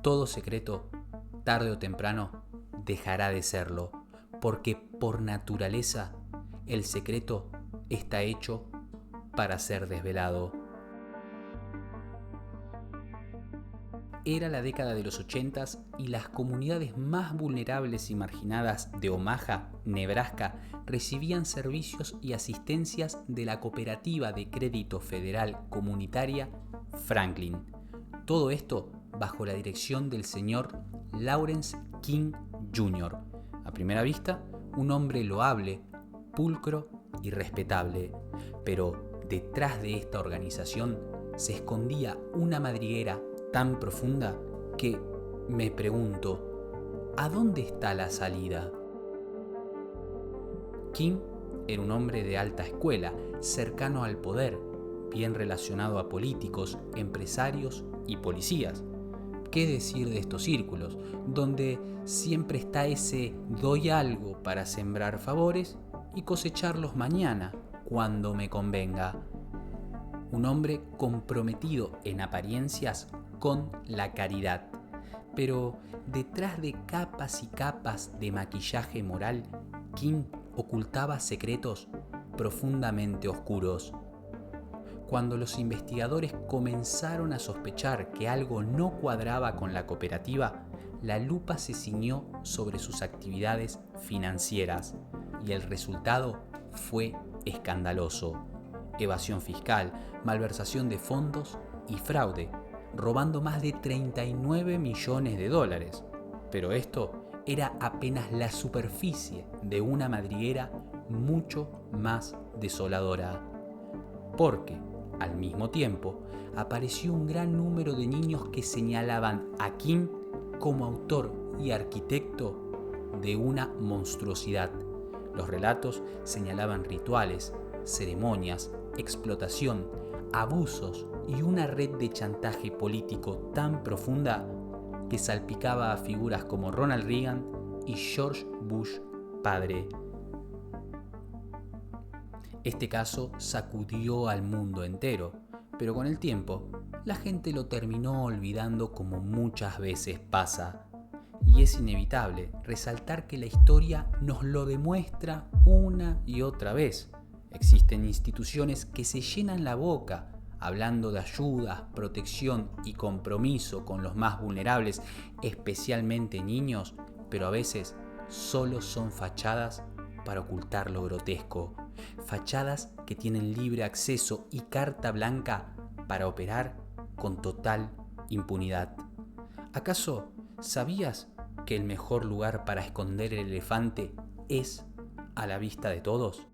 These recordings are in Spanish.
Todo secreto, tarde o temprano, dejará de serlo, porque por naturaleza el secreto está hecho para ser desvelado. Era la década de los 80 y las comunidades más vulnerables y marginadas de Omaha, Nebraska, recibían servicios y asistencias de la Cooperativa de Crédito Federal Comunitaria Franklin. Todo esto bajo la dirección del señor Lawrence King Jr. A primera vista, un hombre loable, pulcro y respetable, pero detrás de esta organización se escondía una madriguera tan profunda que me pregunto, ¿a dónde está la salida? King era un hombre de alta escuela, cercano al poder, bien relacionado a políticos, empresarios y policías. ¿Qué decir de estos círculos, donde siempre está ese doy algo para sembrar favores y cosecharlos mañana, cuando me convenga? Un hombre comprometido en apariencias con la caridad, pero detrás de capas y capas de maquillaje moral, King ocultaba secretos profundamente oscuros. Cuando los investigadores comenzaron a sospechar que algo no cuadraba con la cooperativa, la lupa se ciñó sobre sus actividades financieras y el resultado fue escandaloso: evasión fiscal, malversación de fondos y fraude, robando más de 39 millones de dólares. Pero esto era apenas la superficie de una madriguera mucho más desoladora. Porque, al mismo tiempo, apareció un gran número de niños que señalaban a King como autor y arquitecto de una monstruosidad. Los relatos señalaban rituales, ceremonias, explotación, abusos y una red de chantaje político tan profunda que salpicaba a figuras como Ronald Reagan y George Bush padre. Este caso sacudió al mundo entero, pero con el tiempo la gente lo terminó olvidando, como muchas veces pasa. Y es inevitable resaltar que la historia nos lo demuestra una y otra vez. Existen instituciones que se llenan la boca hablando de ayuda, protección y compromiso con los más vulnerables, especialmente niños, pero a veces solo son fachadas para ocultar lo grotesco. Fachadas que tienen libre acceso y carta blanca para operar con total impunidad. ¿Acaso sabías que el mejor lugar para esconder el elefante es a la vista de todos?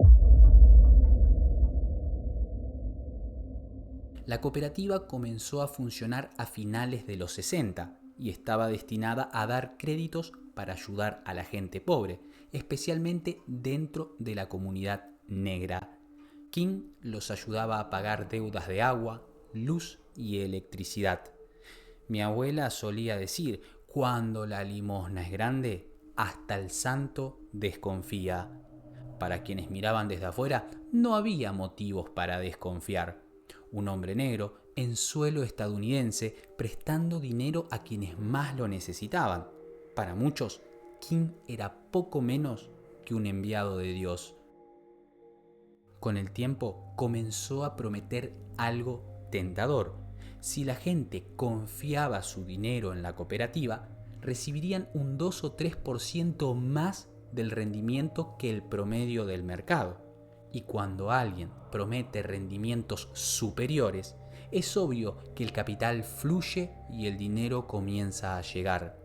La cooperativa comenzó a funcionar a finales de los 60 y estaba destinada a dar créditos para ayudar a la gente pobre, especialmente dentro de la comunidad negra. King los ayudaba a pagar deudas de agua, luz y electricidad. Mi abuela solía decir, cuando la limosna es grande, hasta el santo desconfía. Para quienes miraban desde afuera, no había motivos para desconfiar. Un hombre negro en suelo estadounidense prestando dinero a quienes más lo necesitaban. Para muchos, King era poco menos que un enviado de Dios. Con el tiempo comenzó a prometer algo tentador. Si la gente confiaba su dinero en la cooperativa, recibirían un 2 o 3% más del rendimiento que el promedio del mercado. Y cuando alguien promete rendimientos superiores, es obvio que el capital fluye y el dinero comienza a llegar.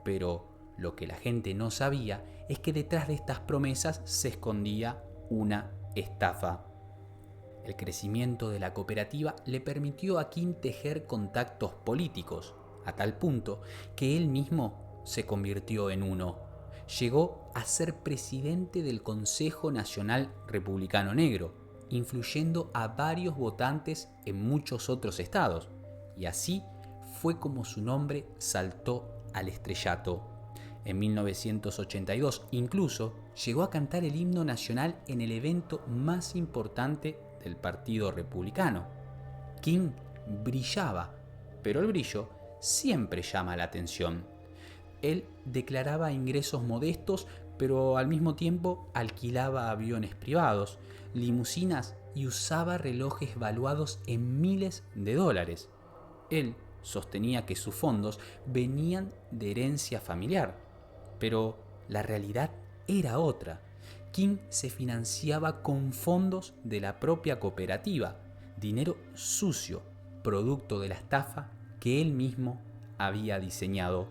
Pero lo que la gente no sabía es que detrás de estas promesas se escondía una estafa. El crecimiento de la cooperativa le permitió a King tejer contactos políticos, a tal punto que él mismo se convirtió en uno. Llegó a ser presidente del Consejo Nacional Republicano Negro, influyendo a varios votantes en muchos otros estados, y así fue como su nombre saltó al estrellato. En 1982 incluso llegó a cantar el himno nacional en el evento más importante del Partido Republicano. King brillaba, pero el brillo siempre llama la atención. Él declaraba ingresos modestos, pero al mismo tiempo alquilaba aviones privados, limusinas y usaba relojes valuados en miles de dólares. Él sostenía que sus fondos venían de herencia familiar, pero la realidad era otra. Kim se financiaba con fondos de la propia cooperativa, dinero sucio, producto de la estafa que él mismo había diseñado.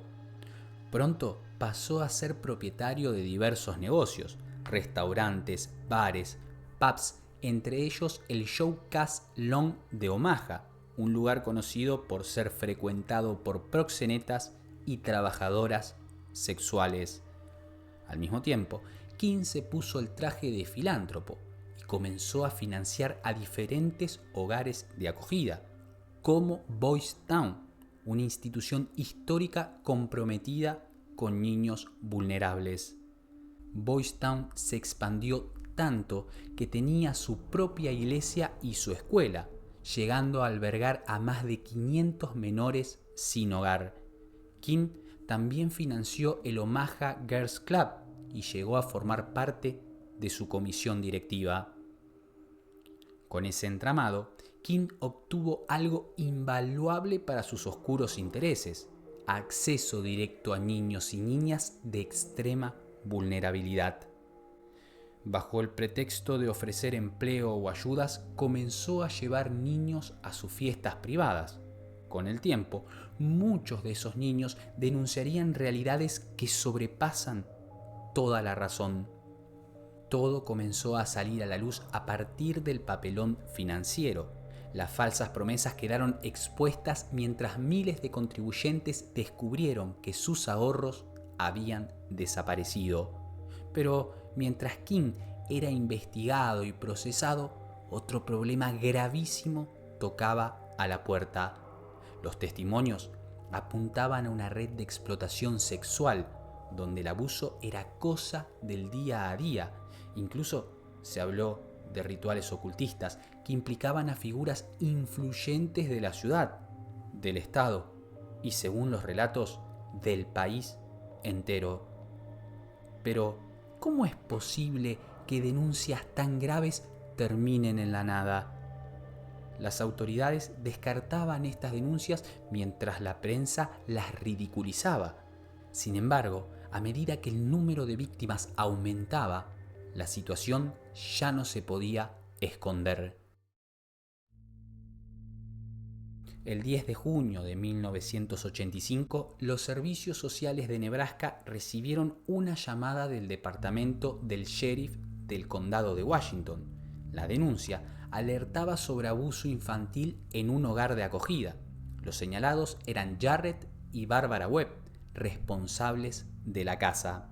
Pronto pasó a ser propietario de diversos negocios, restaurantes, bares, pubs, entre ellos el Showcase Long de Omaha, un lugar conocido por ser frecuentado por proxenetas y trabajadoras sexuales. Al mismo tiempo, Kim se puso el traje de filántropo y comenzó a financiar a diferentes hogares de acogida, como Boys Town, una institución histórica comprometida con niños vulnerables. Boys Town se expandió tanto que tenía su propia iglesia y su escuela, llegando a albergar a más de 500 menores sin hogar. Kim también financió el Omaha Girls Club y llegó a formar parte de su comisión directiva. Con ese entramado, Kim obtuvo algo invaluable para sus oscuros intereses: acceso directo a niños y niñas de extrema vulnerabilidad. Bajo el pretexto de ofrecer empleo o ayudas, comenzó a llevar niños a sus fiestas privadas. Con el tiempo, muchos de esos niños denunciarían realidades que sobrepasan toda la razón. Todo comenzó a salir a la luz a partir del papelón financiero. Las falsas promesas quedaron expuestas mientras miles de contribuyentes descubrieron que sus ahorros habían desaparecido. Pero mientras Kim era investigado y procesado, otro problema gravísimo tocaba a la puerta. Los testimonios apuntaban a una red de explotación sexual, donde el abuso era cosa del día a día. Incluso se habló de rituales ocultistas que implicaban a figuras influyentes de la ciudad, del estado y, según los relatos, del país entero. Pero, ¿cómo es posible que denuncias tan graves terminen en la nada? Las autoridades descartaban estas denuncias mientras la prensa las ridiculizaba. Sin embargo, a medida que el número de víctimas aumentaba, la situación ya no se podía esconder. El 10 de junio de 1985, los servicios sociales de Nebraska recibieron una llamada del departamento del sheriff del condado de Washington. La denuncia alertaba sobre abuso infantil en un hogar de acogida. Los señalados eran Jarrett y Barbara Webb, responsables de la casa.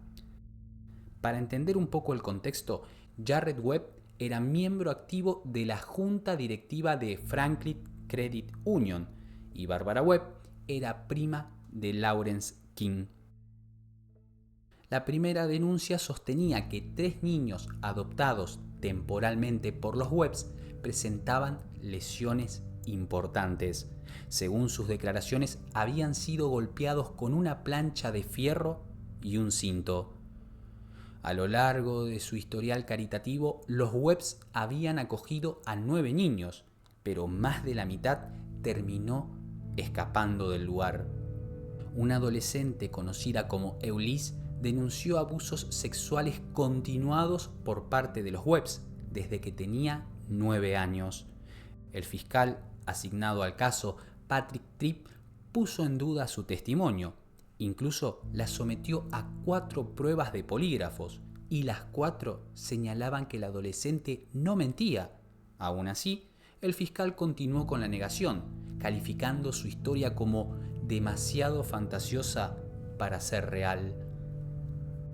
Para entender un poco el contexto, Jarrett Webb era miembro activo de la junta directiva de Franklin Credit Union y Barbara Webb era prima de Lawrence King. La primera denuncia sostenía que 3 niños adoptados temporalmente por los Webbs presentaban lesiones importantes. Según sus declaraciones, habían sido golpeados con una plancha de fierro y un cinto. A lo largo de su historial caritativo, los Webbs habían acogido a 9 niños, pero más de la mitad terminó escapando del lugar. Una adolescente conocida como Eulise denunció abusos sexuales continuados por parte de los Webbs desde que tenía 9 años. El fiscal asignado al caso, Patrick Tripp, puso en duda su testimonio. Incluso la sometió a 4 pruebas de polígrafos y las 4 señalaban que el adolescente no mentía. Aún así, el fiscal continuó con la negación, calificando su historia como demasiado fantasiosa para ser real.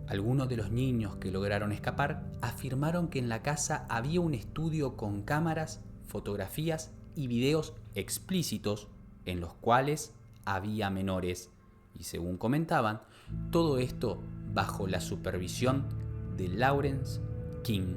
Algunos de los niños que lograron escapar afirmaron que en la casa había un estudio con cámaras, fotografías y videos explícitos en los cuales había menores. Y según comentaban, todo esto bajo la supervisión de Lawrence King.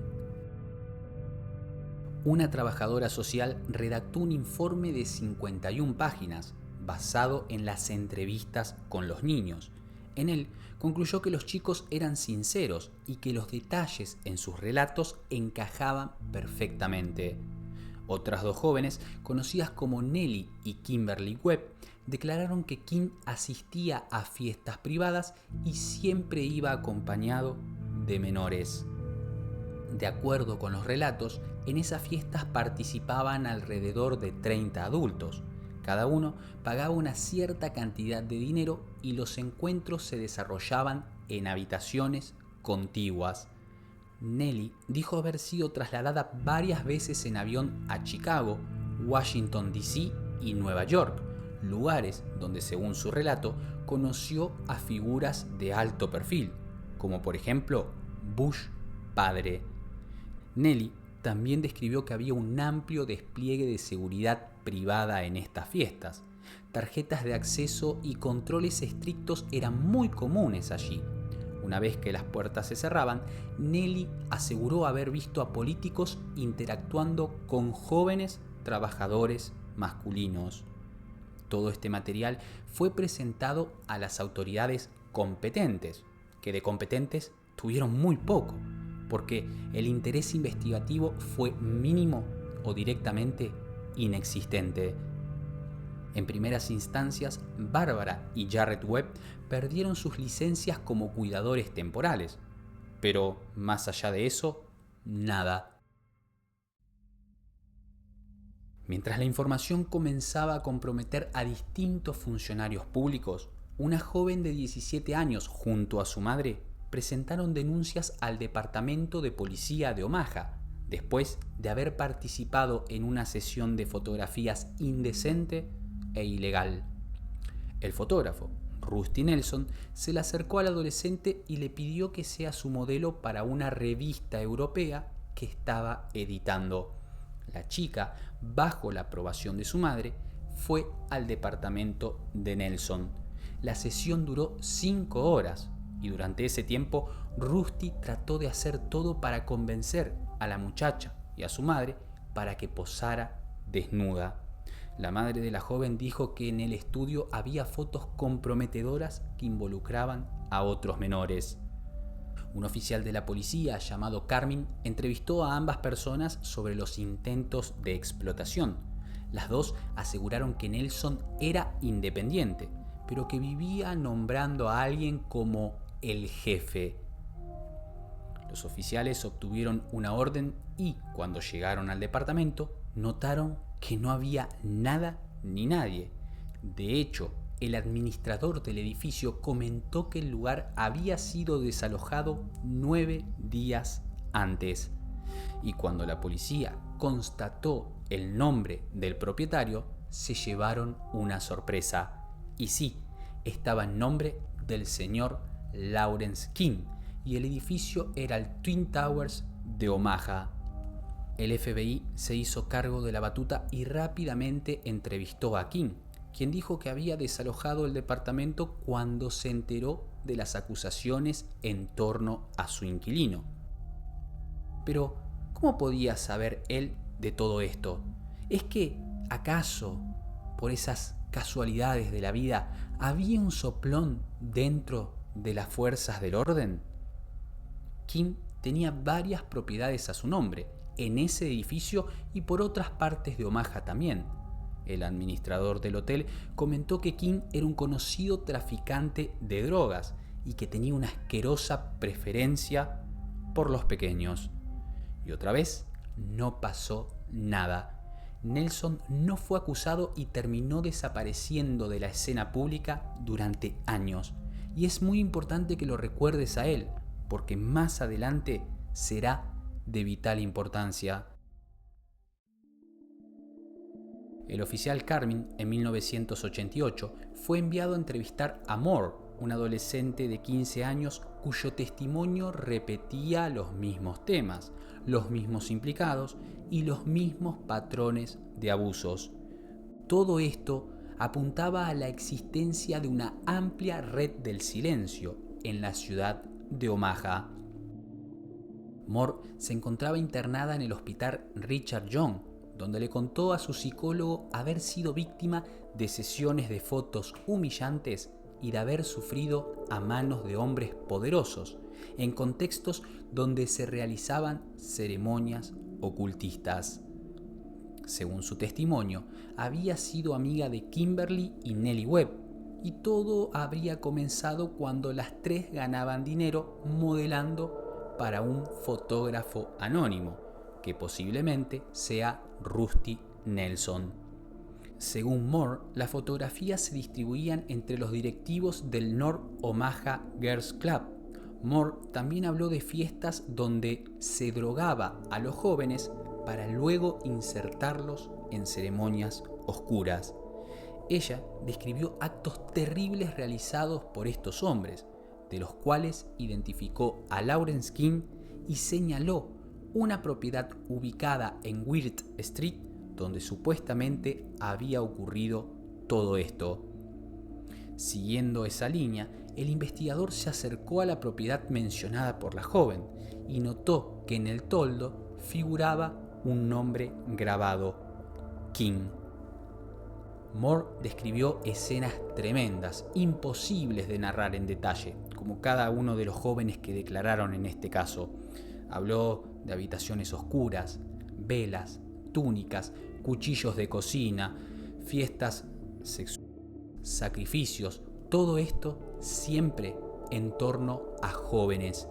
Una trabajadora social redactó un informe de 51 páginas basado en las entrevistas con los niños. En él concluyó que los chicos eran sinceros y que los detalles en sus relatos encajaban perfectamente. Otras dos jóvenes, conocidas como Nellie y Kimberly Webb, declararon que Kim asistía a fiestas privadas y siempre iba acompañado de menores. De acuerdo con los relatos, en esas fiestas participaban alrededor de 30 adultos. Cada uno pagaba una cierta cantidad de dinero y los encuentros se desarrollaban en habitaciones contiguas. Nellie dijo haber sido trasladada varias veces en avión a Chicago, Washington, D.C. y Nueva York, lugares donde, según su relato, conoció a figuras de alto perfil, como por ejemplo Bush padre. Nellie también describió que había un amplio despliegue de seguridad privada en estas fiestas. Tarjetas de acceso y controles estrictos eran muy comunes allí. Una vez que las puertas se cerraban, Nellie aseguró haber visto a políticos interactuando con jóvenes trabajadores masculinos. Todo este material fue presentado a las autoridades competentes, que de competentes tuvieron muy poco, porque el interés investigativo fue mínimo o directamente inexistente. En primeras instancias, Barbara y Jarrett Webb perdieron sus licencias como cuidadores temporales, pero más allá de eso, nada. Mientras la información comenzaba a comprometer a distintos funcionarios públicos, una joven de 17 años junto a su madre presentaron denuncias al Departamento de Policía de Omaha, después de haber participado en una sesión de fotografías indecente e ilegal. El fotógrafo, Rusty Nelson, se le acercó al adolescente y le pidió que sea su modelo para una revista europea que estaba editando. La chica, bajo la aprobación de su madre, fue al departamento de Nelson. La sesión duró 5 horas y durante ese tiempo Rusty trató de hacer todo para convencer a la muchacha y a su madre para que posara desnuda. La madre de la joven dijo que en el estudio había fotos comprometedoras que involucraban a otros menores. Un oficial de la policía llamado Carmine entrevistó a ambas personas sobre los intentos de explotación. Las dos aseguraron que Nelson era independiente, pero que vivía nombrando a alguien como el jefe. Los oficiales obtuvieron una orden y, cuando llegaron al departamento, notaron que no había nada ni nadie. De hecho, el administrador del edificio comentó que el lugar había sido desalojado 9 días antes. Y cuando la policía constató el nombre del propietario, se llevaron una sorpresa. Y sí, estaba el nombre del señor Lawrence King, y el edificio era el Twin Towers de Omaha. El FBI se hizo cargo de la batuta y rápidamente entrevistó a King, quien dijo que había desalojado el departamento cuando se enteró de las acusaciones en torno a su inquilino. Pero, ¿cómo podía saber él de todo esto? ¿Es que, acaso, por esas casualidades de la vida, había un soplón dentro de las fuerzas del orden? Kim tenía varias propiedades a su nombre, en ese edificio y por otras partes de Omaha también. El administrador del hotel comentó que Kim era un conocido traficante de drogas y que tenía una asquerosa preferencia por los pequeños. Y otra vez, no pasó nada. Nelson no fue acusado y terminó desapareciendo de la escena pública durante años. Y es muy importante que lo recuerdes a él, porque más adelante será de vital importancia. El oficial Carmine, en 1988, fue enviado a entrevistar a Moore, un adolescente de 15 años cuyo testimonio repetía los mismos temas, los mismos implicados y los mismos patrones de abusos. Todo esto apuntaba a la existencia de una amplia red del silencio en la ciudad de Omaha. Moore se encontraba internada en el hospital Richard Young, donde le contó a su psicólogo haber sido víctima de sesiones de fotos humillantes y de haber sufrido a manos de hombres poderosos, en contextos donde se realizaban ceremonias ocultistas. Según su testimonio, había sido amiga de Kimberly y Nellie Webb, y todo habría comenzado cuando las tres ganaban dinero modelando para un fotógrafo anónimo, que posiblemente sea Rusty Nelson. Según Moore, las fotografías se distribuían entre los directivos del North Omaha Girls Club. Moore también habló de fiestas donde se drogaba a los jóvenes para luego insertarlos en ceremonias oscuras. Ella describió actos terribles realizados por estos hombres, de los cuales identificó a Lawrence King y señaló una propiedad ubicada en Wirt Street donde supuestamente había ocurrido todo esto. Siguiendo esa línea, el investigador se acercó a la propiedad mencionada por la joven y notó que en el toldo figuraba un nombre grabado: King. Moore describió escenas tremendas, imposibles de narrar en detalle, como cada uno de los jóvenes que declararon en este caso. Habló de habitaciones oscuras, velas, túnicas, cuchillos de cocina, fiestas sexuales, sacrificios, todo esto siempre en torno a jóvenes.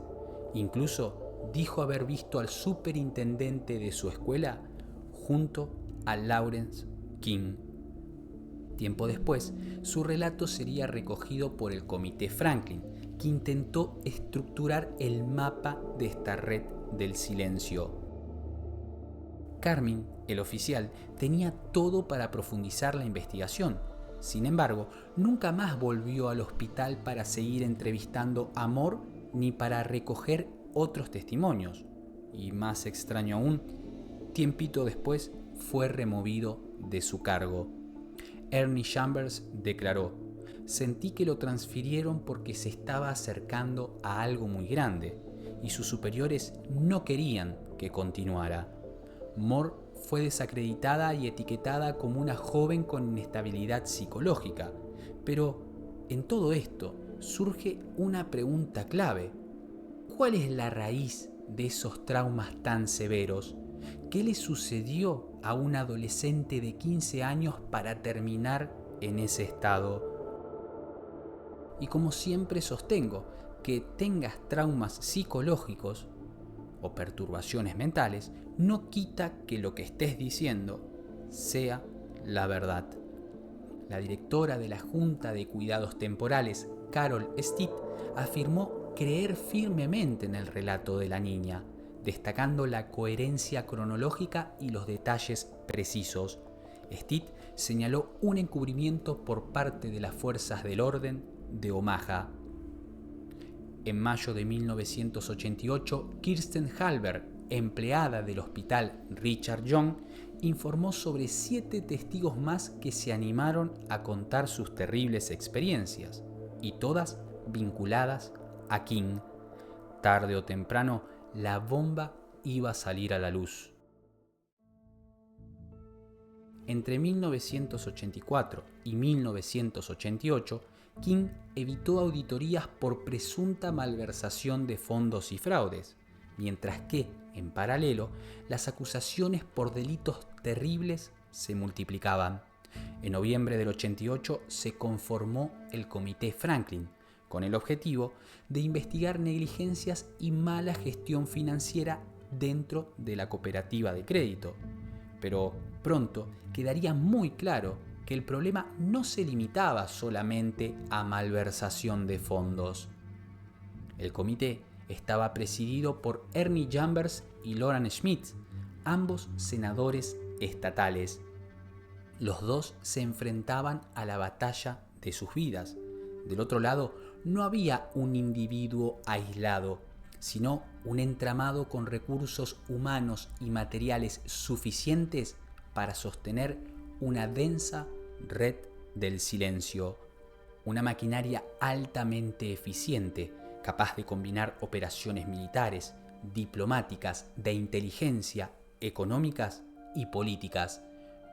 Incluso dijo haber visto al superintendente de su escuela junto a Lawrence King. Tiempo después, su relato sería recogido por el Comité Franklin, que intentó estructurar el mapa de esta red del silencio. Carmine, el oficial, tenía todo para profundizar la investigación. Sin embargo, nunca más volvió al hospital para seguir entrevistando a Moore ni para recoger otros testimonios. Y más extraño aún, tiempito después fue removido de su cargo. Ernie Chambers declaró: «Sentí que lo transfirieron porque se estaba acercando a algo muy grande y sus superiores no querían que continuara». Moore fue desacreditada y etiquetada como una joven con inestabilidad psicológica. Pero en todo esto surge una pregunta clave. ¿Cuál es la raíz de esos traumas tan severos? ¿Qué le sucedió a un adolescente de 15 años para terminar en ese estado? Y como siempre sostengo, que tengas traumas psicológicos o perturbaciones mentales no quita que lo que estés diciendo sea la verdad. La directora de la Junta de Cuidados Temporales, Carol Stitt, afirmó creer firmemente en el relato de la niña, destacando la coherencia cronológica y los detalles precisos. Stitt señaló un encubrimiento por parte de las fuerzas del orden de Omaha. En mayo de 1988, Kirsten Halberg, empleada del hospital Richard Young, informó sobre 7 testigos más que se animaron a contar sus terribles experiencias, y todas vinculadas a King. Tarde o temprano, la bomba iba a salir a la luz. Entre 1984 y 1988, King evitó auditorías por presunta malversación de fondos y fraudes, mientras que, en paralelo, las acusaciones por delitos terribles se multiplicaban. En noviembre del 88 se conformó el Comité Franklin, con el objetivo de investigar negligencias y mala gestión financiera dentro de la cooperativa de crédito. Pero pronto quedaría muy claro que el problema no se limitaba solamente a malversación de fondos. El comité estaba presidido por Ernie Chambers y Loran Schmidt, ambos senadores estatales. Los dos se enfrentaban a la batalla de sus vidas. Del otro lado, no había un individuo aislado, sino un entramado con recursos humanos y materiales suficientes para sostener una densa red del silencio, una maquinaria altamente eficiente, capaz de combinar operaciones militares, diplomáticas, de inteligencia, económicas y políticas,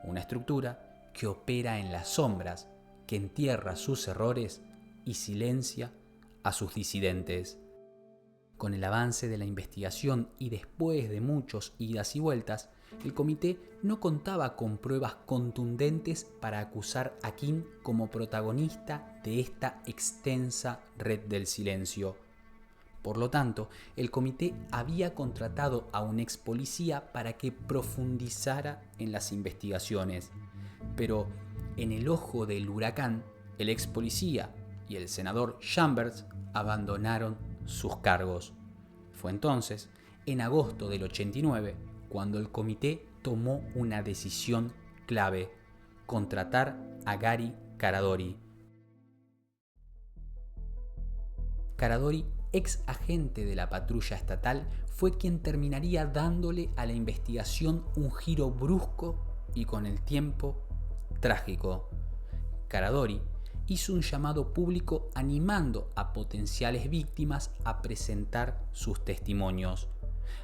una estructura que opera en las sombras, que entierra sus errores y silencia a sus disidentes. Con el avance de la investigación y después de muchos idas y vueltas, el comité no contaba con pruebas contundentes para acusar a King como protagonista de esta extensa red del silencio. Por lo tanto, el comité había contratado a un ex policía para que profundizara en las investigaciones. Pero en el ojo del huracán, el ex policía y el senador Chambers abandonaron sus cargos. Fue entonces, en agosto del 89, cuando el comité tomó una decisión clave: contratar a Gary Caradori. Caradori, ex agente de la patrulla estatal, fue quien terminaría dándole a la investigación un giro brusco y, con el tiempo, trágico. Caradori hizo un llamado público animando a potenciales víctimas a presentar sus testimonios.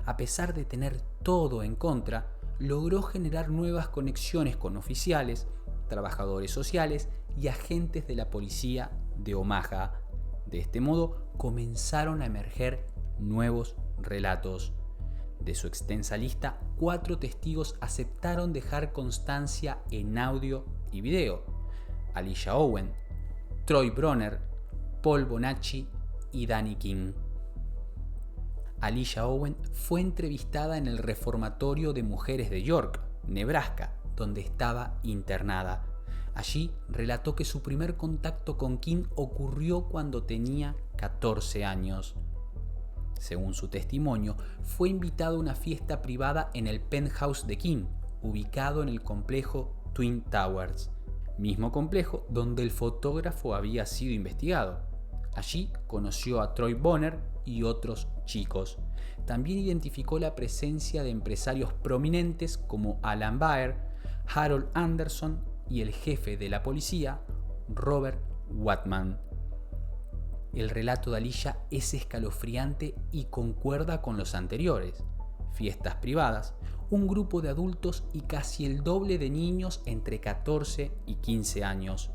A pesar de tener todo en contra, logró generar nuevas conexiones con oficiales, trabajadores sociales y agentes de la policía de Omaha. De este modo comenzaron a emerger nuevos relatos. De su extensa lista, 4 testigos aceptaron dejar constancia en audio y video: Alicia Owen, Troy Bronner, Paul Bonacci y Danny King. Alicia Owen fue entrevistada en el reformatorio de mujeres de York, Nebraska, donde estaba internada. Allí relató que su primer contacto con King ocurrió cuando tenía 14 años. Según su testimonio, fue invitada a una fiesta privada en el penthouse de King, ubicado en el complejo Twin Towers, mismo complejo donde el fotógrafo había sido investigado. Allí conoció a Troy Bonner y otros chicos. También identificó la presencia de empresarios prominentes como Alan Baer, Harold Anderson y el jefe de la policía, Robert Watman. El relato de Alicia es escalofriante y concuerda con los anteriores: fiestas privadas, un grupo de adultos y casi el doble de niños entre 14 y 15 años.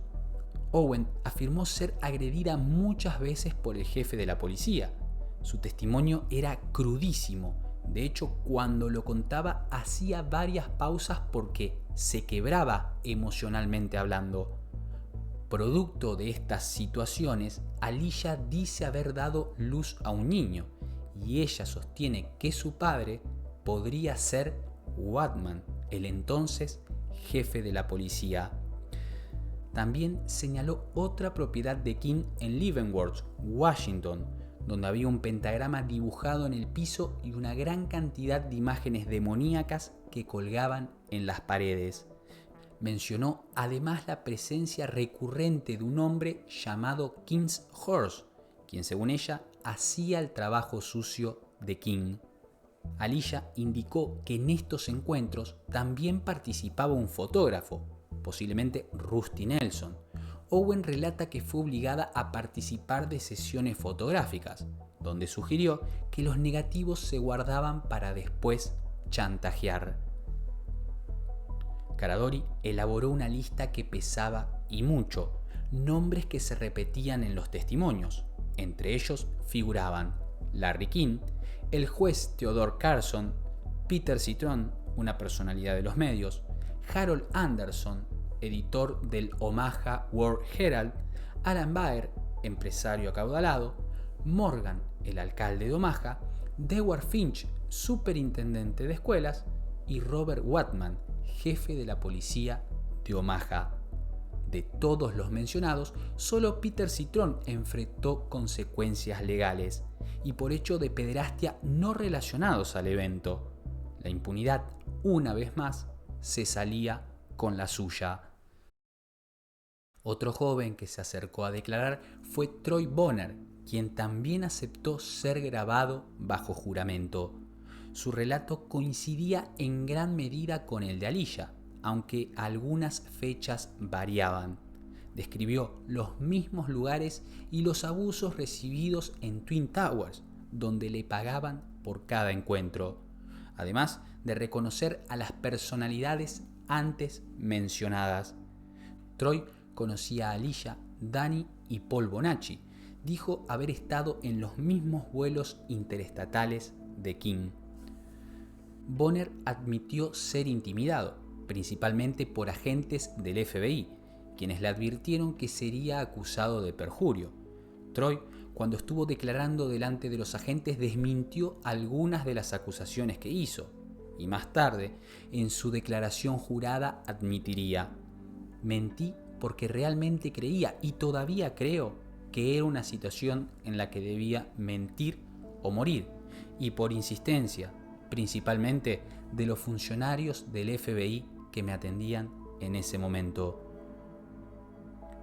Owen afirmó ser agredida muchas veces por el jefe de la policía. Su testimonio era crudísimo. De hecho, cuando lo contaba hacía varias pausas porque se quebraba emocionalmente hablando. Producto de estas situaciones, Alicia dice haber dado luz a un niño, y ella sostiene que su padre podría ser Watman, el entonces jefe de la policía. También señaló otra propiedad de King en Leavenworth, Washington, donde había un pentagrama dibujado en el piso y una gran cantidad de imágenes demoníacas que colgaban en las paredes. Mencionó además la presencia recurrente de un hombre llamado King's Horse, quien, según ella, hacía el trabajo sucio de King. Alicia indicó que en estos encuentros también participaba un fotógrafo, posiblemente Rusty Nelson. Owen relata que fue obligada a participar de sesiones fotográficas, donde sugirió que los negativos se guardaban para después chantajear. Caradori elaboró una lista que pesaba y mucho, nombres que se repetían en los testimonios. Entre ellos figuraban Larry King, el juez Theodore Carson, Peter Citron, una personalidad de los medios, Harold Anderson, editor del Omaha World Herald, Alan Baer, empresario acaudalado, Morgan, el alcalde de Omaha, Dewar Finch, superintendente de escuelas, y Robert Watman, jefe de la policía de Omaha. De todos los mencionados, solo Peter Citron enfrentó consecuencias legales, y por hecho de pederastia no relacionados al evento. La impunidad, una vez más, se salía con la suya. Otro joven que se acercó a declarar fue Troy Bonner, quien también aceptó ser grabado bajo juramento. Su relato coincidía en gran medida con el de Alicia, aunque algunas fechas variaban. Describió los mismos lugares y los abusos recibidos en Twin Towers, donde le pagaban por cada encuentro. además de reconocer a las personalidades antes mencionadas. Troy conocía a Alicia, Danny y Paul Bonacci. Dijo haber estado en los mismos vuelos interestatales de King. Bonner admitió ser intimidado, principalmente por agentes del FBI, quienes le advirtieron que sería acusado de perjurio. Troy, cuando estuvo declarando delante de los agentes, desmintió algunas de las acusaciones que hizo, y más tarde, en su declaración jurada, admitiría: mentí porque realmente creía, y todavía creo, que era una situación en la que debía mentir o morir, y por insistencia, principalmente de los funcionarios del FBI que me atendían en ese momento.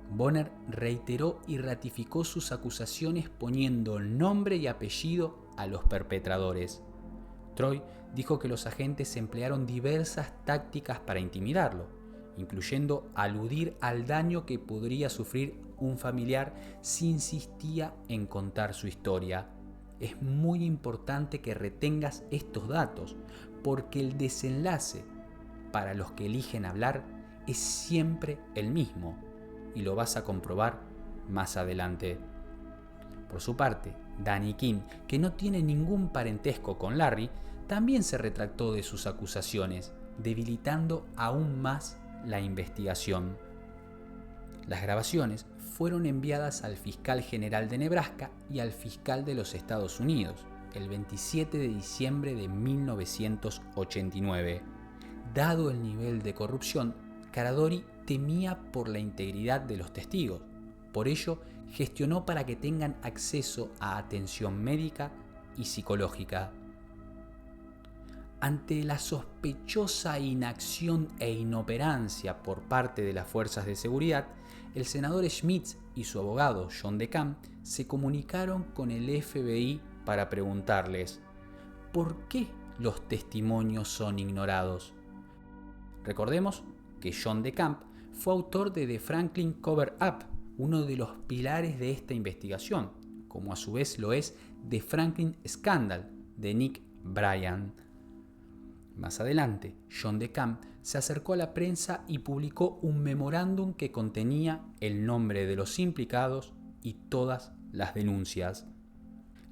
Bonner reiteró y ratificó sus acusaciones poniendo nombre y apellido a los perpetradores. Troy dijo que los agentes emplearon diversas tácticas para intimidarlo, incluyendo aludir al daño que podría sufrir un familiar si insistía en contar su historia. Es muy importante que retengas estos datos, porque el desenlace para los que eligen hablar es siempre el mismo, y lo vas a comprobar más adelante. Por su parte, Danny King, que no tiene ningún parentesco con Larry, también se retractó de sus acusaciones, debilitando aún más la investigación. Las grabaciones fueron enviadas al fiscal general de Nebraska y al fiscal de los Estados Unidos el 27 de diciembre de 1989. Dado el nivel de corrupción, Caradori temía por la integridad de los testigos. Por ello, gestionó para que tengan acceso a atención médica y psicológica. Ante la sospechosa inacción e inoperancia por parte de las fuerzas de seguridad, el senador Schmitz y su abogado John DeCamp se comunicaron con el FBI para preguntarles: ¿por qué los testimonios son ignorados? Recordemos que John DeCamp fue autor de The Franklin Cover-Up, uno de los pilares de esta investigación, como a su vez lo es The Franklin Scandal de Nick Bryan. Más adelante, John DeCamp se acercó a la prensa y publicó un memorándum que contenía el nombre de los implicados y todas las denuncias.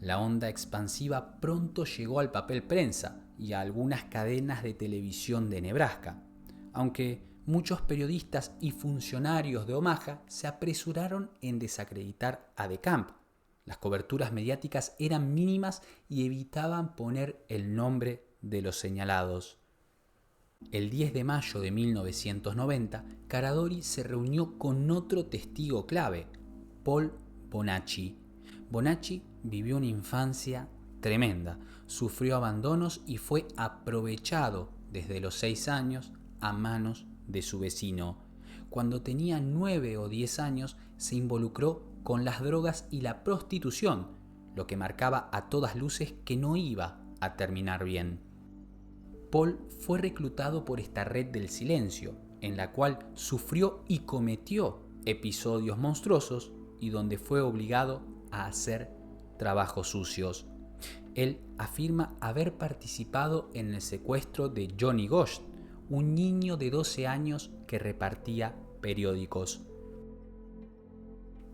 La onda expansiva pronto llegó al papel prensa y a algunas cadenas de televisión de Nebraska, aunque muchos periodistas y funcionarios de Omaha se apresuraron en desacreditar a DeCamp. Las coberturas mediáticas eran mínimas y evitaban poner el nombre de los señalados. El 10 de mayo de 1990, Caradori se reunió con otro testigo clave, Paul Bonacci. Bonacci vivió una infancia tremenda, sufrió abandonos y fue aprovechado desde los 6 años a manos de su vecino. Cuando tenía 9 o 10 años, se involucró con las drogas y la prostitución, lo que marcaba a todas luces que no iba a terminar bien. Paul fue reclutado por esta red del silencio, en la cual sufrió y cometió episodios monstruosos y donde fue obligado a hacer trabajos sucios. Él afirma haber participado en el secuestro de Johnny Gosch, un niño de 12 años que repartía periódicos.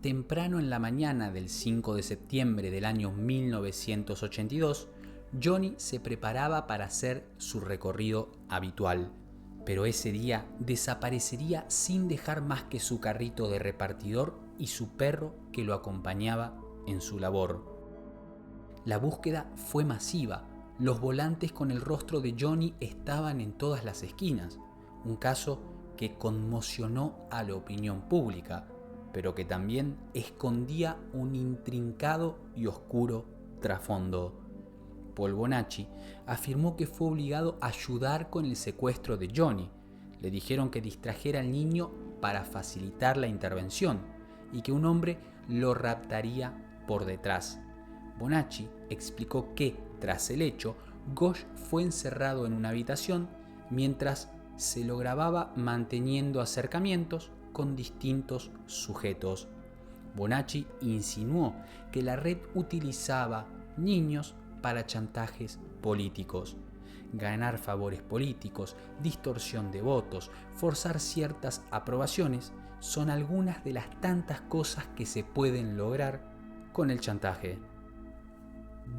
Temprano en la mañana del 5 de septiembre del año 1982, Johnny se preparaba para hacer su recorrido habitual, pero ese día desaparecería sin dejar más que su carrito de repartidor y su perro que lo acompañaba en su labor. La búsqueda fue masiva. Los volantes con el rostro de Johnny estaban en todas las esquinas, un caso que conmocionó a la opinión pública, pero que también escondía un intrincado y oscuro trasfondo. Paul Bonacci afirmó que fue obligado a ayudar con el secuestro de Johnny. Le dijeron que distrajera al niño para facilitar la intervención y que un hombre lo raptaría por detrás. Bonacci explicó que, tras el hecho, Gosch fue encerrado en una habitación mientras se lo grababa manteniendo acercamientos con distintos sujetos. Bonacci insinuó que la red utilizaba niños para chantajes políticos. ganar favores políticos, distorsión de votos, forzar ciertas aprobaciones, son algunas de las tantas cosas que se pueden lograr con el chantaje.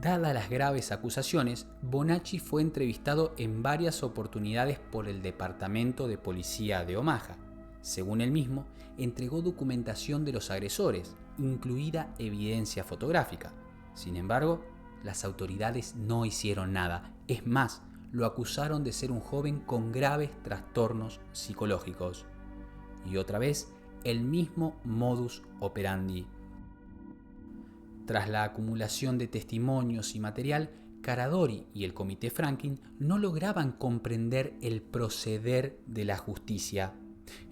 Dadas las graves acusaciones, Bonacci fue entrevistado en varias oportunidades por el Departamento de Policía de Omaha. Según él mismo, entregó documentación de los agresores, incluida evidencia fotográfica. Sin embargo, las autoridades no hicieron nada. Es más, lo acusaron de ser un joven con graves trastornos psicológicos. Y otra vez, el mismo modus operandi. Tras la acumulación de testimonios y material, Caradori y el Comité Franklin no lograban comprender el proceder de la justicia.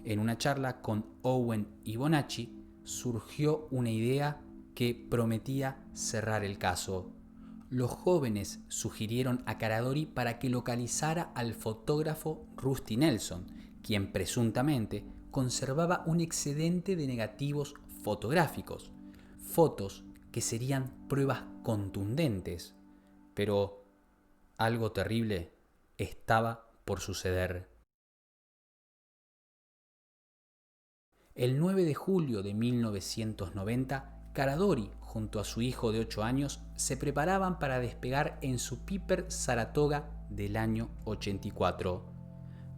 En una charla con Owen y Bonacci, surgió una idea que prometía cerrar el caso. Los jóvenes sugirieron a Caradori para que localizara al fotógrafo Rusty Nelson, quien presuntamente conservaba un excedente de negativos fotográficos, fotos que serían pruebas contundentes. Pero algo terrible estaba por suceder. El 9 de julio de 1990, Caradori, junto a su hijo de 8 años, se preparaban para despegar en su Piper Saratoga del año 84.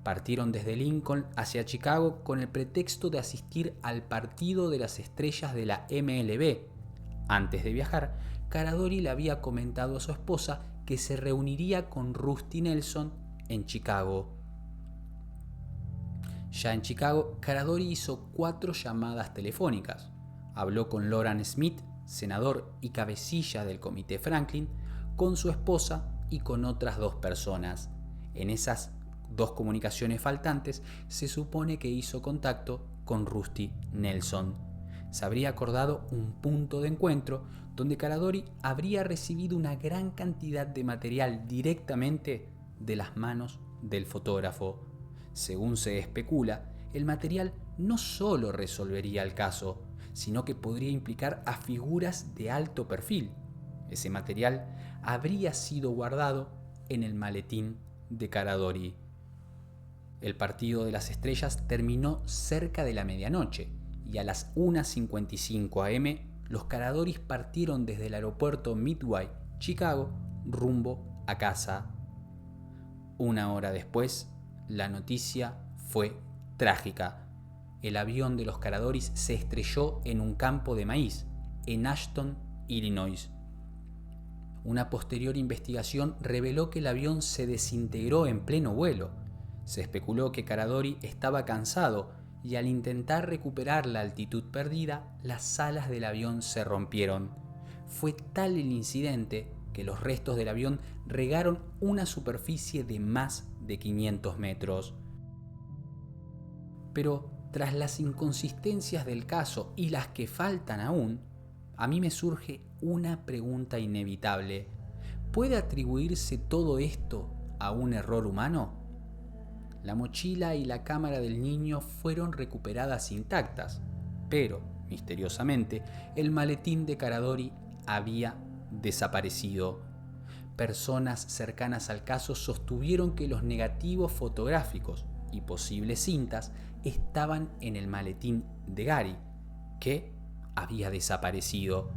Partieron desde Lincoln hacia Chicago con el pretexto de asistir al partido de las estrellas de la MLB. Antes de viajar, Caradori le había comentado a su esposa que se reuniría con Rusty Nelson en Chicago. Ya en Chicago, Caradori hizo 4 llamadas telefónicas. Habló con Loran Smith, senador y cabecilla del Comité Franklin, con su esposa y con otras 2 personas. En esas 2 comunicaciones faltantes, se supone que hizo contacto con Rusty Nelson. Se habría acordado un punto de encuentro donde Caradori habría recibido una gran cantidad de material directamente de las manos del fotógrafo. Según se especula, el material no solo resolvería el caso, sino que podría implicar a figuras de alto perfil. Ese material habría sido guardado en el maletín de Caradori. El partido de las estrellas terminó cerca de la medianoche y a las 1:55 am los Caradoris partieron desde el aeropuerto Midway, Chicago, rumbo a casa. 1 hora después, la noticia fue trágica. El avión de los Caradoris se estrelló en un campo de maíz, en Ashton, Illinois. Una posterior investigación reveló que el avión se desintegró en pleno vuelo. Se especuló que Caradori estaba cansado y al intentar recuperar la altitud perdida, las alas del avión se rompieron. Fue tal el incidente que los restos del avión regaron una superficie de más de 500 metros. Pero tras las inconsistencias del caso y las que faltan aún, a mí me surge una pregunta inevitable. ¿Puede atribuirse todo esto a un error humano? La mochila y la cámara del niño fueron recuperadas intactas, pero, misteriosamente, el maletín de Caradori había desaparecido. Personas cercanas al caso sostuvieron que los negativos fotográficos y posibles cintas estaban en el maletín de Gary, que había desaparecido.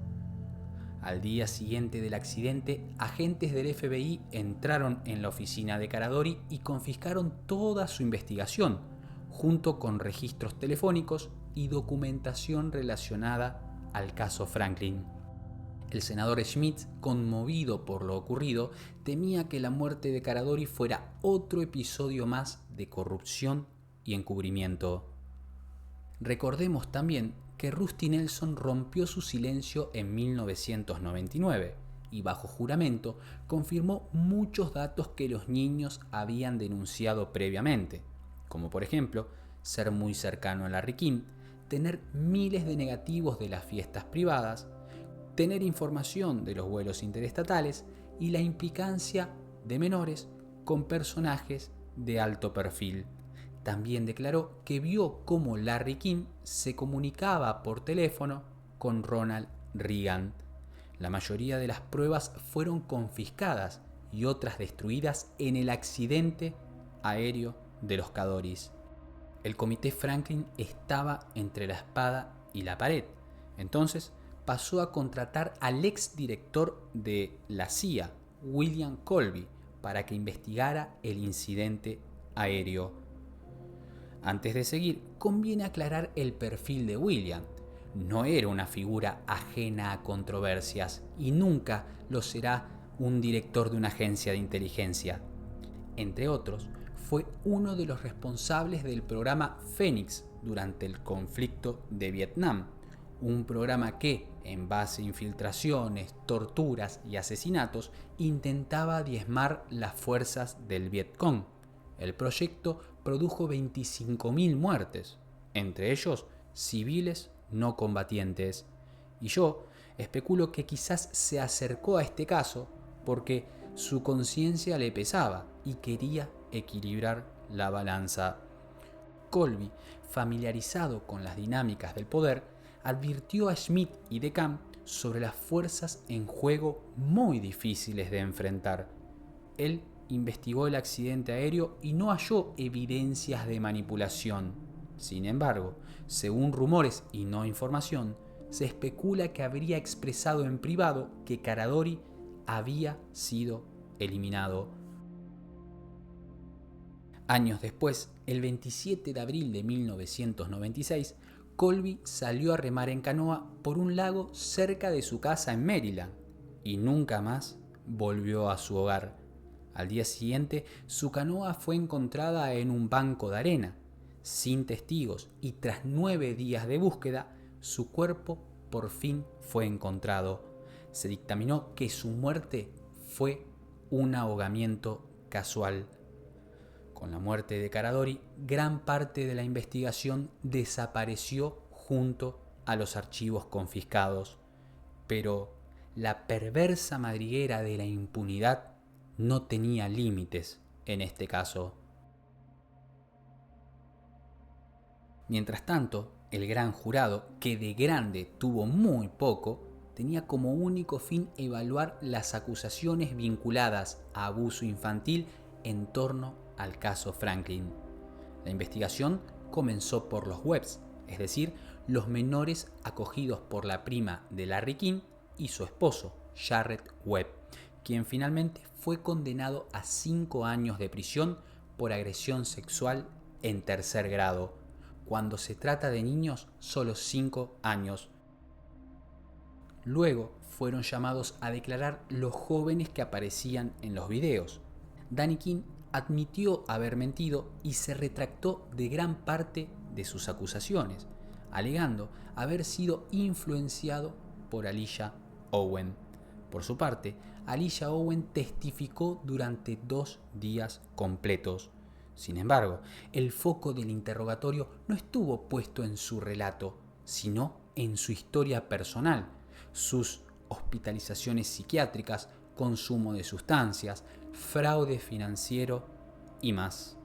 Al día siguiente del accidente, agentes del FBI entraron en la oficina de Caradori y confiscaron toda su investigación, junto con registros telefónicos y documentación relacionada al caso Franklin. El senador Schmidt, conmovido por lo ocurrido, temía que la muerte de Caradori fuera otro episodio más de corrupción y encubrimiento. Recordemos también que Rusty Nelson rompió su silencio en 1999 y bajo juramento confirmó muchos datos que los niños habían denunciado previamente, como por ejemplo ser muy cercano a Larry King, tener miles de negativos de las fiestas privadas, tener información de los vuelos interestatales y la implicancia de menores con personajes de alto perfil. También declaró que vio cómo Larry King se comunicaba por teléfono con Ronald Reagan. La mayoría de las pruebas fueron confiscadas y otras destruidas en el accidente aéreo de los Kádori's. El Comité Franklin estaba entre la espada y la pared. Entonces pasó a contratar al exdirector de la CIA, William Colby, para que investigara el incidente aéreo. Antes de seguir, conviene aclarar el perfil de William. No era una figura ajena a controversias y nunca lo será un director de una agencia de inteligencia. Entre otros, fue uno de los responsables del programa Fénix durante el conflicto de Vietnam, un programa que, en base a infiltraciones, torturas y asesinatos, intentaba diezmar las fuerzas del Vietcong. El proyecto produjo 25.000 muertes, entre ellos civiles no combatientes. Y yo especulo que quizás se acercó a este caso porque su conciencia le pesaba y quería equilibrar la balanza. Colby, familiarizado con las dinámicas del poder, advirtió a Schmidt y DeCamp sobre las fuerzas en juego muy difíciles de enfrentar. Él investigó el accidente aéreo y no halló evidencias de manipulación. Sin embargo, según rumores y no información, se especula que habría expresado en privado que Caradori había sido eliminado. Años después, el 27 de abril de 1996, Colby salió a remar en canoa por un lago cerca de su casa en Maryland y nunca más volvió a su hogar. Al día siguiente, su canoa fue encontrada en un banco de arena. Sin testigos y tras 9 días de búsqueda, su cuerpo por fin fue encontrado. Se dictaminó que su muerte fue un ahogamiento casual. Con la muerte de Caradori, gran parte de la investigación desapareció junto a los archivos confiscados. Pero la perversa madriguera de la impunidad no tenía límites en este caso. Mientras tanto, el gran jurado, que de grande tuvo muy poco, tenía como único fin evaluar las acusaciones vinculadas a abuso infantil en torno al caso Franklin. La investigación comenzó por los Webbs, es decir, los menores acogidos por la prima de Larry King y su esposo, Jarrett Webb, quien finalmente fue condenado a 5 años de prisión por agresión sexual en tercer grado. Cuando se trata de niños, solo 5 años. Luego fueron llamados a declarar los jóvenes que aparecían en los videos. Danny King admitió haber mentido y se retractó de gran parte de sus acusaciones, alegando haber sido influenciado por Elijah Owen. Por su parte, Elijah Owen testificó durante 2 días completos. Sin embargo, el foco del interrogatorio no estuvo puesto en su relato, sino en su historia personal, sus hospitalizaciones psiquiátricas, consumo de sustancias, fraude financiero y más.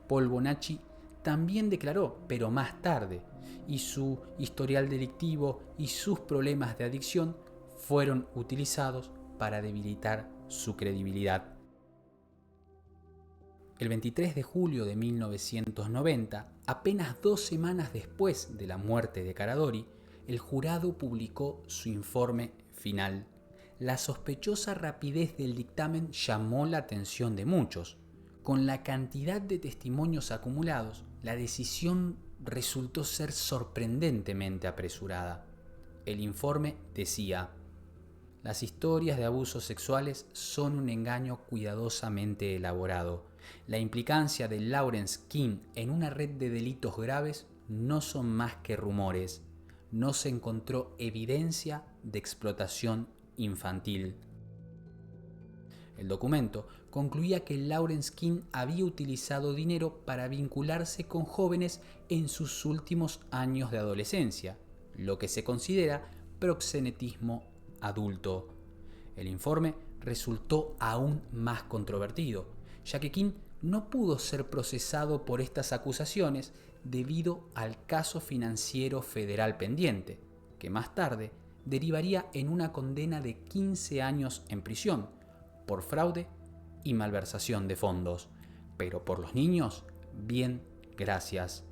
Paul Bonacci también declaró, pero más tarde, y su historial delictivo y sus problemas de adicción fueron utilizados para debilitar su credibilidad. El 23 de julio de 1990, apenas 2 semanas después de la muerte de Caradori, el jurado publicó su informe final. La sospechosa rapidez del dictamen llamó la atención de muchos. Con la cantidad de testimonios acumulados, la decisión resultó ser sorprendentemente apresurada. El informe decía: las historias de abusos sexuales son un engaño cuidadosamente elaborado. La implicancia de Lawrence King en una red de delitos graves no son más que rumores. No se encontró evidencia de explotación infantil. El documento concluía que Lawrence King había utilizado dinero para vincularse con jóvenes en sus últimos años de adolescencia, lo que se considera proxenetismo adulto. El informe resultó aún más controvertido, ya que King no pudo ser procesado por estas acusaciones debido al caso financiero federal pendiente, que más tarde derivaría en una condena de 15 años en prisión, por fraude y malversación de fondos. Pero por los niños, bien, gracias.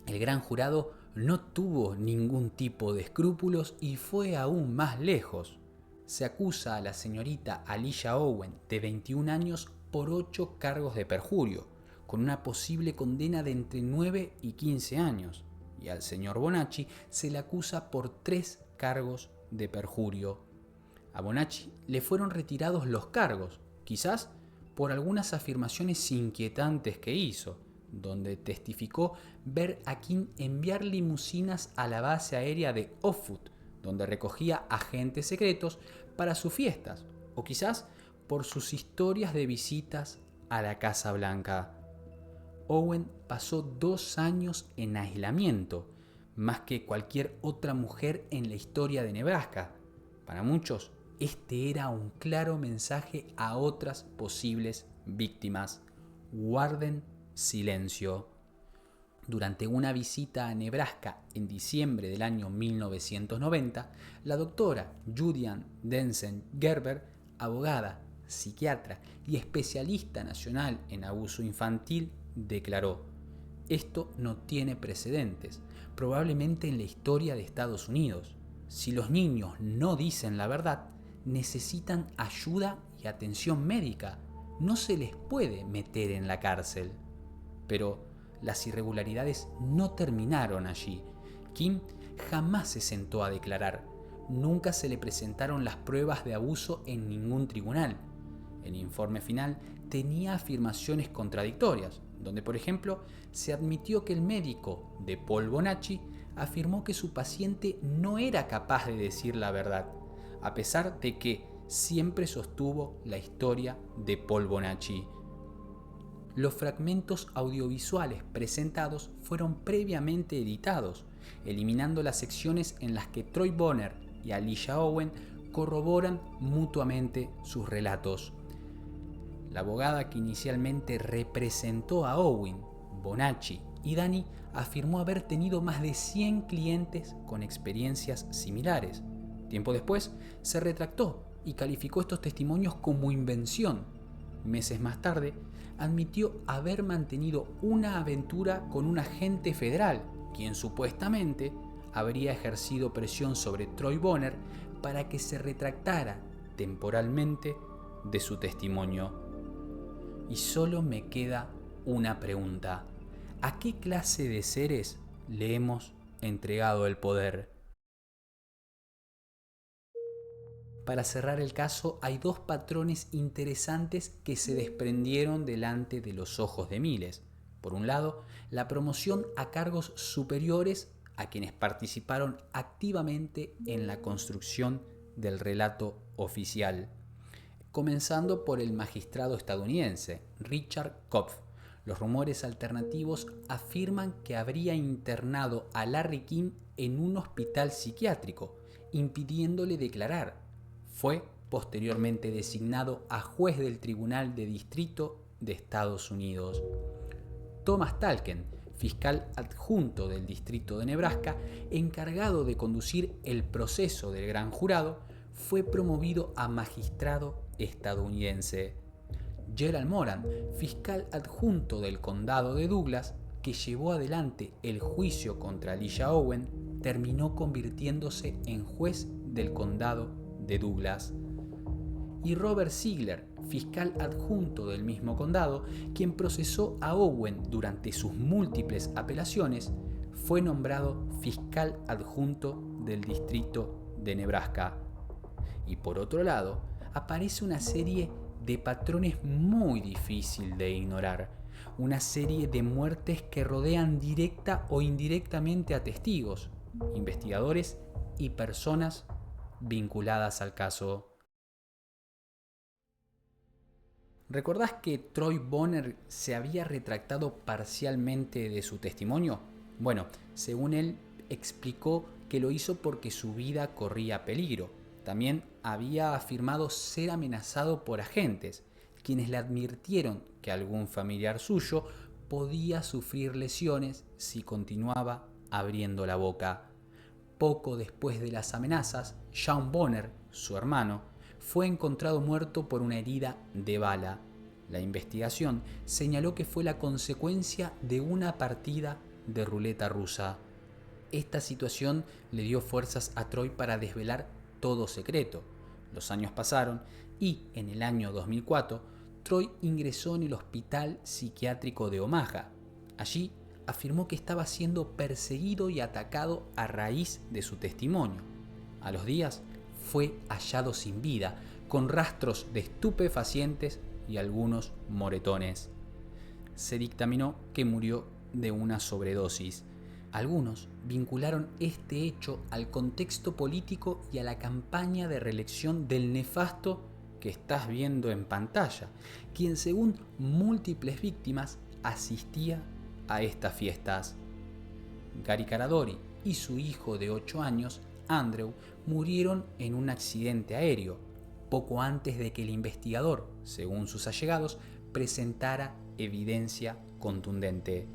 El gran jurado no tuvo ningún tipo de escrúpulos y fue aún más lejos. Se acusa a la señorita Alicia Owen, de 21 años, por 8 cargos de perjurio, con una posible condena de entre 9 y 15 años. Y al señor Bonacci se le acusa por 3 cargos de perjurio. A Bonacci le fueron retirados los cargos, quizás por algunas afirmaciones inquietantes que hizo, donde testificó ver a King enviar limusinas a la base aérea de Offutt, donde recogía agentes secretos para sus fiestas, o quizás por sus historias de visitas a la Casa Blanca. Owen pasó 2 años en aislamiento, más que cualquier otra mujer en la historia de Nebraska. Para muchos, este era un claro mensaje a otras posibles víctimas. Guarden silencio. Durante una visita a Nebraska en diciembre del año 1990, la doctora Judianne Densen Gerber, abogada, psiquiatra y especialista nacional en abuso infantil, declaró: esto no tiene precedentes, probablemente en la historia de Estados Unidos. Si los niños no dicen la verdad, necesitan ayuda y atención médica. No se les puede meter en la cárcel. Pero las irregularidades no terminaron allí. Kim jamás se sentó a declarar. Nunca se le presentaron las pruebas de abuso en ningún tribunal. El informe final tenía afirmaciones contradictorias, donde por ejemplo se admitió que el médico de Paul Bonacci afirmó que su paciente no era capaz de decir la verdad, a pesar de que siempre sostuvo la historia de Paul Bonacci. Los fragmentos audiovisuales presentados fueron previamente editados, eliminando las secciones en las que Troy Bonner y Alicia Owen corroboran mutuamente sus relatos. La abogada que inicialmente representó a Owen, Bonacci y Danny afirmó haber tenido más de 100 clientes con experiencias similares. Tiempo después se retractó y calificó estos testimonios como invención. Meses más tarde, admitió haber mantenido una aventura con un agente federal, quien supuestamente habría ejercido presión sobre Troy Bonner para que se retractara temporalmente de su testimonio. Y solo me queda una pregunta: ¿a qué clase de seres le hemos entregado el poder? Para cerrar el caso, hay 2 patrones interesantes que se desprendieron delante de los ojos de miles. Por un lado, la promoción a cargos superiores a quienes participaron activamente en la construcción del relato oficial, comenzando por el magistrado estadounidense Richard Kopf. Los rumores alternativos afirman que habría internado a Larry King en un hospital psiquiátrico, impidiéndole declarar. Fue posteriormente designado a juez del Tribunal de Distrito de Estados Unidos. Thomas Talken, fiscal adjunto del Distrito de Nebraska, encargado de conducir el proceso del gran jurado, fue promovido a magistrado estadounidense. Gerald Moran, fiscal adjunto del condado de Douglas, que llevó adelante el juicio contra Alicia Owen, terminó convirtiéndose en juez del condado de Douglas. Y Robert Ziegler, fiscal adjunto del mismo condado, quien procesó a Owen durante sus múltiples apelaciones, fue nombrado fiscal adjunto del distrito de Nebraska. Y por otro lado, aparece una serie de patrones muy difícil de ignorar, una serie de muertes que rodean directa o indirectamente a testigos, investigadores y personas vinculadas al caso. ¿Recordás que Troy Bonner se había retractado parcialmente de su testimonio? Bueno, según él, explicó que lo hizo porque su vida corría peligro. También había afirmado ser amenazado por agentes, quienes le advirtieron que algún familiar suyo podía sufrir lesiones si continuaba abriendo la boca. Poco después de las amenazas, Sean Bonner, su hermano, fue encontrado muerto por una herida de bala. La investigación señaló que fue la consecuencia de una partida de ruleta rusa. Esta situación le dio fuerzas a Troy para desvelar todo secreto. Los años pasaron y, en el año 2004, Troy ingresó en el Hospital Psiquiátrico de Omaha. Allí afirmó que estaba siendo perseguido y atacado a raíz de su testimonio. A los días fue hallado sin vida, con rastros de estupefacientes y algunos moretones. Se dictaminó que murió de una sobredosis. Algunos vincularon este hecho al contexto político y a la campaña de reelección del nefasto que estás viendo en pantalla, quien según múltiples víctimas asistía a estas fiestas. Gary Caradori y su hijo de 8 años, Andrew, murieron en un accidente aéreo, poco antes de que el investigador, según sus allegados, presentara evidencia contundente.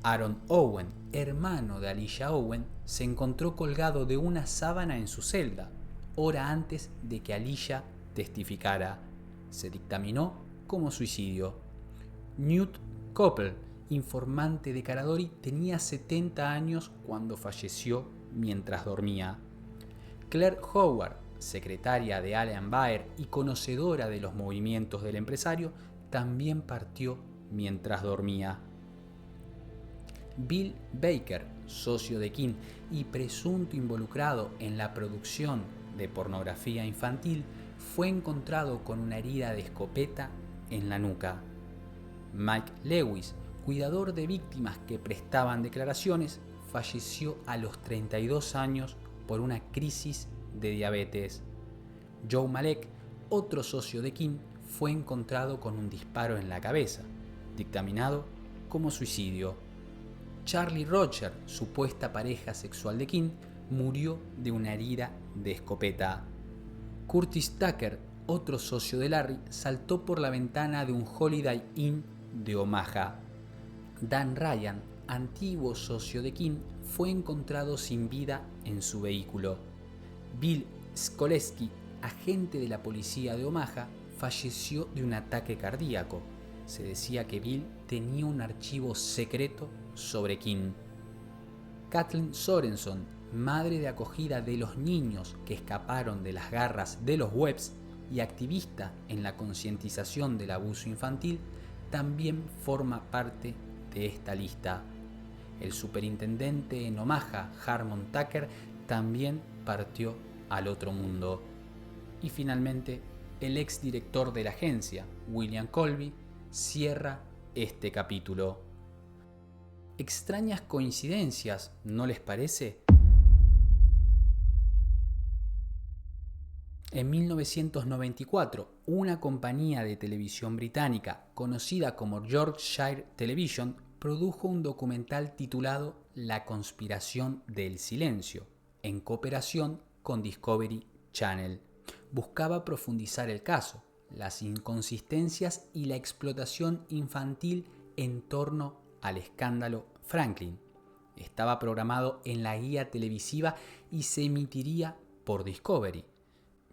Aaron Owen, hermano de Alicia Owen, se encontró colgado de una sábana en su celda, hora antes de que Alicia testificara. Se dictaminó como suicidio. Newt Coppell, informante de Caradori, tenía 70 años cuando falleció mientras dormía. Claire Howard, secretaria de Alan Baer y conocedora de los movimientos del empresario, también partió mientras dormía. Bill Baker, socio de King y presunto involucrado en la producción de pornografía infantil, fue encontrado con una herida de escopeta en la nuca. Mike Lewis, cuidador de víctimas que prestaban declaraciones, falleció a los 32 años por una crisis de diabetes. Joe Malek, otro socio de King, fue encontrado con un disparo en la cabeza, dictaminado como suicidio. Charlie Roger, supuesta pareja sexual de King, murió de una herida de escopeta. Curtis Tucker, otro socio de Larry, saltó por la ventana de un Holiday Inn de Omaha. Dan Ryan, antiguo socio de King, fue encontrado sin vida en su vehículo. Bill Skoleski, agente de la policía de Omaha, falleció de un ataque cardíaco. Se decía que Bill tenía un archivo secreto sobre King. Kathleen Sorenson, madre de acogida de los niños que escaparon de las garras de los Webbs y activista en la concientización del abuso infantil, también forma parte de esta lista. El superintendente en Omaha, Harmon Tucker, también partió al otro mundo. Y finalmente, el exdirector de la agencia, William Colby, cierra este capítulo. Extrañas coincidencias, ¿no les parece? En 1994, una compañía de televisión británica conocida como Yorkshire Television produjo un documental titulado La conspiración del silencio, en cooperación con Discovery Channel. Buscaba profundizar el caso, las inconsistencias y la explotación infantil en torno al escándalo Franklin. Estaba programado en la guía televisiva y se emitiría por Discovery.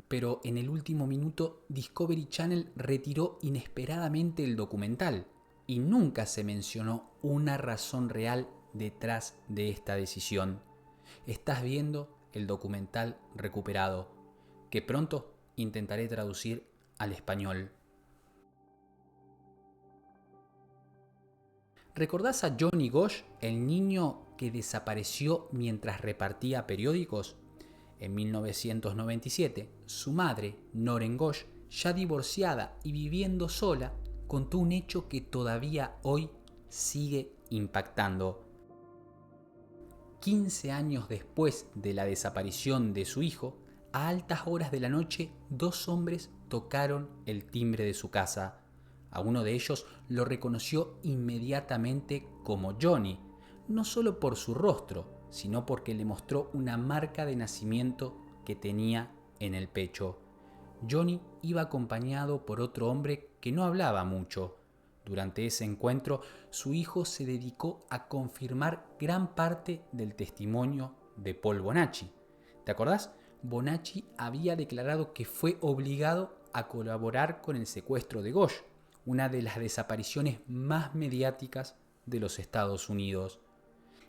Pero en el último minuto Discovery Channel retiró inesperadamente el documental y nunca se mencionó una razón real detrás de esta decisión. Estás viendo el documental recuperado, que pronto intentaré traducir al español. ¿Recordás a Johnny Gosch, el niño que desapareció mientras repartía periódicos? En 1997, su madre, Noreen Gosch, ya divorciada y viviendo sola, contó un hecho que todavía hoy sigue impactando. 15 años después de la desaparición de su hijo, a altas horas de la noche, 2 hombres tocaron el timbre de su casa. A uno de ellos lo reconoció inmediatamente como Johnny, no solo por su rostro, sino porque le mostró una marca de nacimiento que tenía en el pecho. Johnny iba acompañado por otro hombre que no hablaba mucho. Durante ese encuentro, su hijo se dedicó a confirmar gran parte del testimonio de Paul Bonacci. ¿Te acordás? Bonacci había declarado que fue obligado a colaborar con el secuestro de Ghosh, una de las desapariciones más mediáticas de los Estados Unidos.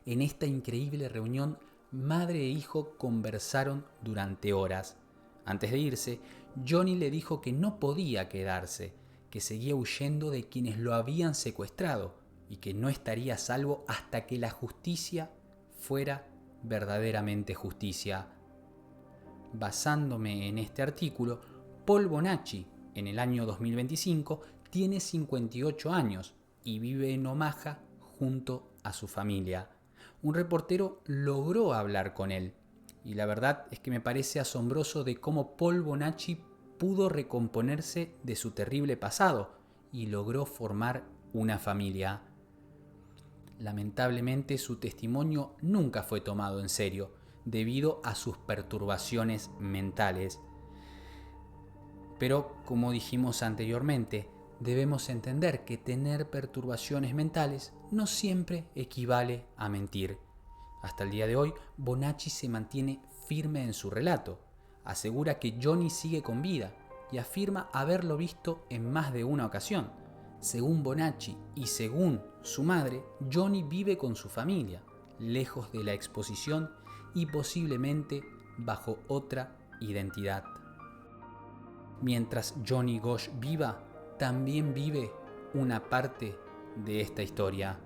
En esta increíble reunión, madre e hijo conversaron durante horas. Antes de irse, Johnny le dijo que no podía quedarse, que seguía huyendo de quienes lo habían secuestrado y que no estaría a salvo hasta que la justicia fuera verdaderamente justicia. Basándome en este artículo, Paul Bonacci, en el año 2025, tiene 58 años y vive en Omaha junto a su familia. Un reportero logró hablar con él y la verdad es que me parece asombroso de cómo Paul Bonacci pudo recomponerse de su terrible pasado y logró formar una familia. Lamentablemente su testimonio nunca fue tomado en serio debido a sus perturbaciones mentales. Pero, como dijimos anteriormente, debemos entender que tener perturbaciones mentales no siempre equivale a mentir. Hasta el día de hoy, Bonacci se mantiene firme en su relato. Asegura que Johnny sigue con vida y afirma haberlo visto en más de una ocasión. Según Bonacci y según su madre, Johnny vive con su familia, lejos de la exposición y posiblemente bajo otra identidad. Mientras Johnny Ghosh viva, también vive una parte de esta historia.